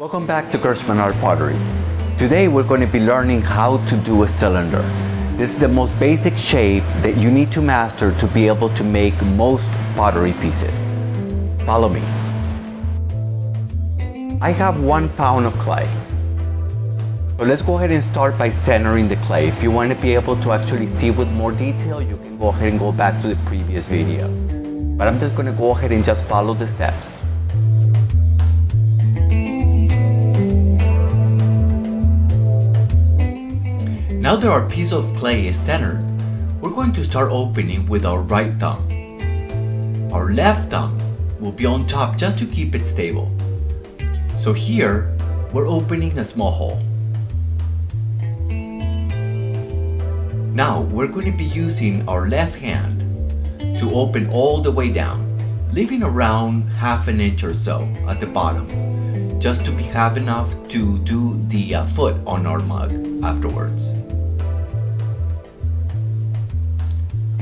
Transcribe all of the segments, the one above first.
Welcome back to Gershman Art Pottery. Today we're going to be learning how to do a cylinder. This is the most basic shape that you need to master to be able to make most pottery pieces. Follow me. I have 1 pound of clay. So let's go ahead and start by centering the clay. If you want to be able to actually see with more detail, you can go ahead and go back to the previous video. But I'm just going to go ahead and just follow the steps. Now that our piece of clay is centered, we're going to start opening with our right thumb. Our left thumb will be on top just to keep it stable. So here, we're opening a small hole. Now we're going to be using our left hand to open all the way down, leaving around ½ an inch or so at the bottom, just to have enough to do the foot on our mug afterwards.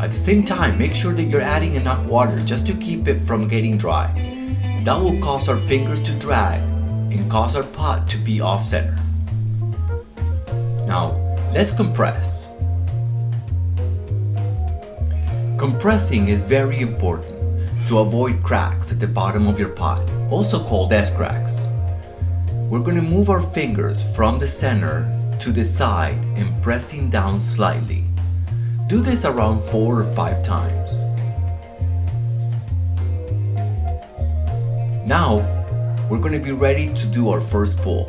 At the same time, make sure that you're adding enough water just to keep it from getting dry. That will cause our fingers to drag and cause our pot to be off center. Now, let's compress. Compressing is very important to avoid cracks at the bottom of your pot, also called S-cracks. We're going to move our fingers from the center to the side and pressing down slightly. Do this around 4 or 5 times. Now, we're going to be ready to do our first pull.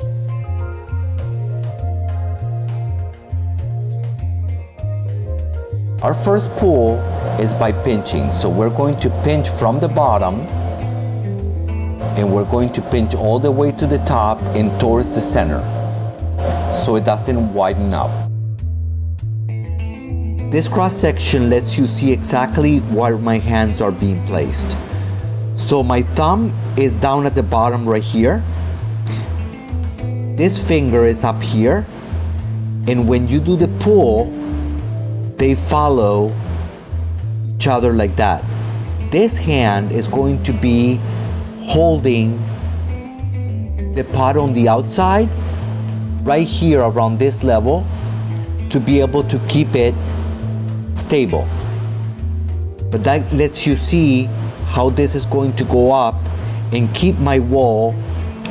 Our first pull is by pinching. So we're going to pinch from the bottom and we're going to pinch all the way to the top and towards the center so it doesn't widen up. This cross section lets you see exactly where my hands are being placed. So my thumb is down at the bottom right here. This finger is up here. And when you do the pull, they follow each other like that. This hand is going to be holding the pot on the outside, right here around this level, to be able to keep it stable. But that lets you see how this is going to go up and keep my wall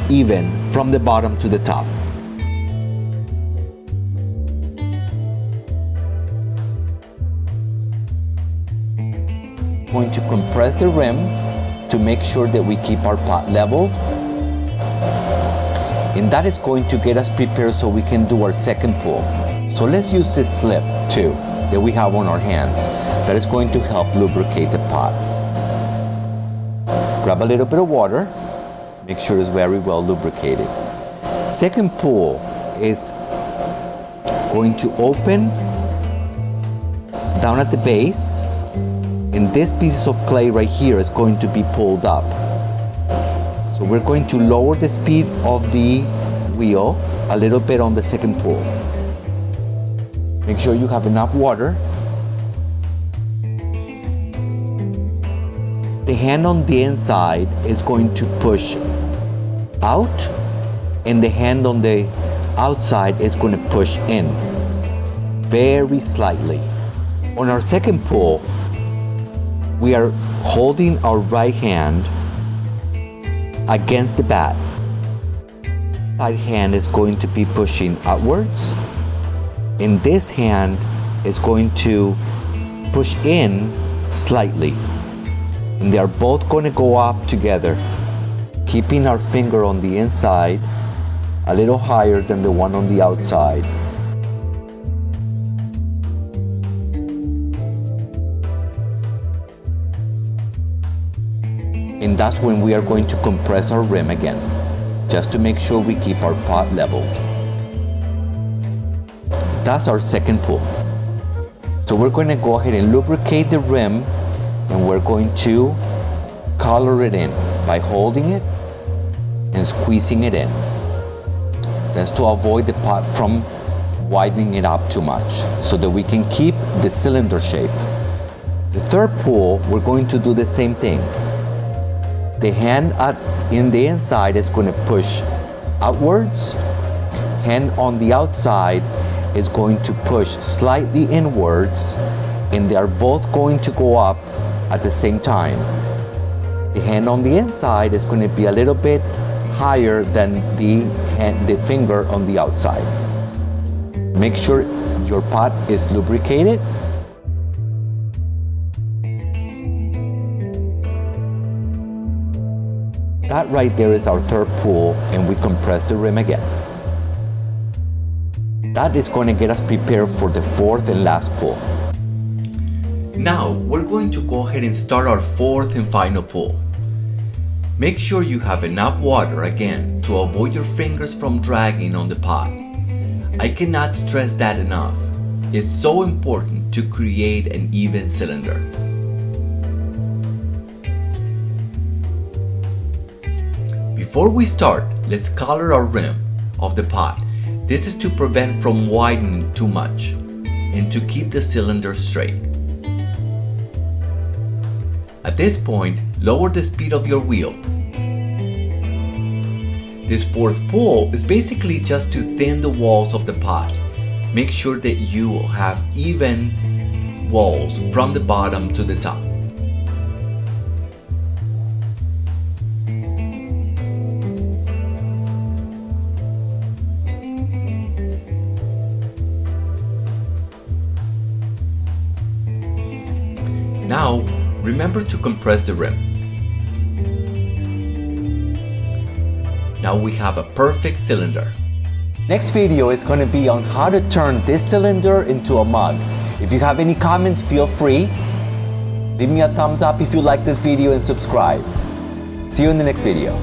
even from the bottom to the top. Going to compress the rim to make sure that we keep our pot level, and that is going to get us prepared so we can do our second pull. So let's use this slip too that we have on our hands. That is going to help lubricate the pot. Grab a little bit of water, make sure it's very well lubricated. Second pull is going to open down at the base, and this piece of clay right here is going to be pulled up. So we're going to lower the speed of the wheel a little bit on the second pull. Make sure you have enough water. The hand on the inside is going to push out, and the hand on the outside is going to push in very slightly. On our second pull, we are holding our right hand against the bat. Side hand is going to be pushing outwards, and this hand is going to push in slightly. And they are both going to go up together, keeping our finger on the inside a little higher than the one on the outside. And that's when we are going to compress our rim again, just to make sure we keep our pot level. That's our second pull. So we're going to go ahead and lubricate the rim, and we're going to color it in by holding it and squeezing it in. That's to avoid the pot from widening it up too much so that we can keep the cylinder shape. The third pull, we're going to do the same thing. The hand in the inside is going to push outwards, hand on the outside is going to push slightly inwards, and they are both going to go up at the same time. The hand on the inside is going to be a little bit higher than the finger on the outside. Make sure your pot is lubricated. That right there is our third pull, and we compress the rim again. That is going to get us prepared for the fourth and last pull. Now we're going to go ahead and start our fourth and final pull. Make sure you have enough water again to avoid your fingers from dragging on the pot. I cannot stress that enough. It's so important to create an even cylinder. Before we start, let's color our rim of the pot. This is to prevent from widening too much and to keep the cylinder straight. At this point, lower the speed of your wheel. This fourth pull is basically just to thin the walls of the pot. Make sure that you have even walls from the bottom to the top. Now, remember to compress the rim. Now we have a perfect cylinder. Next video is going to be on how to turn this cylinder into a mug. If you have any comments, feel free. Leave me a thumbs up if you like this video and subscribe. See you in the next video.